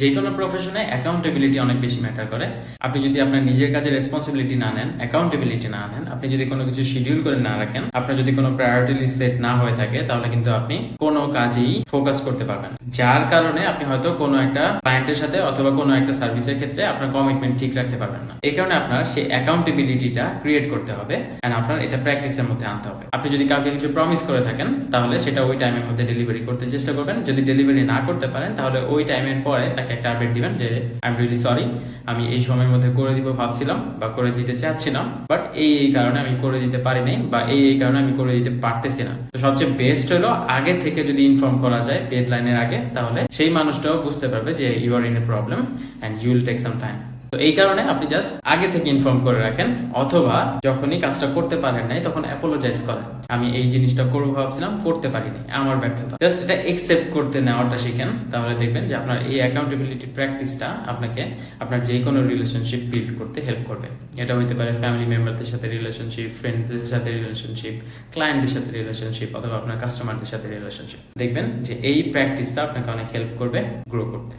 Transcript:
যে কোনো প্রফেশনে অ্যাকাউন্টেবিলিটি অনেক বেশি ম্যাটার করে। আপনি যদি আপনার নিজের কাজে রেসপন্সিবিলিটি না নেন, অ্যাকাউন্টেবিলিটি না নেন, আপনি যদি কোনো কিছু শিডিউল করে না রাখেন, আপনার যদি কোনো প্রায়োরিটি লিস্ট সেট না হয়ে থাকে, তাহলে কিন্তু আপনি কোনো কাজেই ফোকাস করতে পারবেন, যার কারণে আপনি হয়তো কোনো একটা ক্লায়েন্টের সাথে অথবা কোনো একটা সার্ভিসের ক্ষেত্রে আপনার কমিটমেন্ট ঠিক রাখতে পারবেন না। এই কারণে আপনার সেই অ্যাকাউন্টেবিলিটিটা ক্রিয়েট করতে হবে এন্ড আপনার এটা প্র্যাকটিসের মধ্যে আনতে হবে। আপনি যদি কাউকে কিছু প্রমিস করে থাকেন, তাহলে সেটা ওই টাইমের মধ্যে ডেলিভারি করতে চেষ্টা করবেন। যদি ডেলিভারি না করতে পারেন, তাহলে ওই টাইমের পরে তাকে একটা আপডেট দিবেন যে আই এম রিয়েলি সরি, আমি এই সময়ের মধ্যে করে দিব ভাবছিলাম বা করে দিতে চাচ্ছিলাম, বাট এই কারণে আমি করে দিতে পারি নাই বা এই কারণে আমি করে দিতে পারতেছি না। তো সবচেয়ে বেস্ট হলো আগে থেকে যদি ইনফর্ম করা যায় ডেডলাইনের আগে, তাহলে সেই মানুষটাও বুঝতে পারবে যে you are in a problem and you will take some time. তো এই কারণে আপনি জাস্ট আগে থেকে ইনফর্ম করে রাখেন, অথবা যখনই কাজটা করতে পারেন নাই তখন অ্যাপোলোজাইজ করেন, আমি এই জিনিসটা করবো ভাবছিলাম করতে পারিনি, আমার ব্যর্থতা। জাস্ট এটা একসেপ্ট করতে নেওয়াটা শিখেন, তাহলে দেখবেন যে আপনার এই অ্যাকাউন্টেবিলিটি প্র্যাকটিসটা আপনাকে আপনার যে কোনো রিলেশনশিপ বিল্ড করতে হেল্প করবে। এটা হতে পারে ফ্যামিলি মেম্বারদের সাথে রিলেশনশিপ, ফ্রেন্ডদের সাথে রিলেশনশিপ, ক্লায়েন্টদের সাথে রিলেশনশিপ, অথবা আপনার কাস্টমারদের সাথে রিলেশনশিপ। দেখবেন যে এই প্র্যাকটিসটা আপনাকে অনেক হেল্প করবে গ্রো করতে।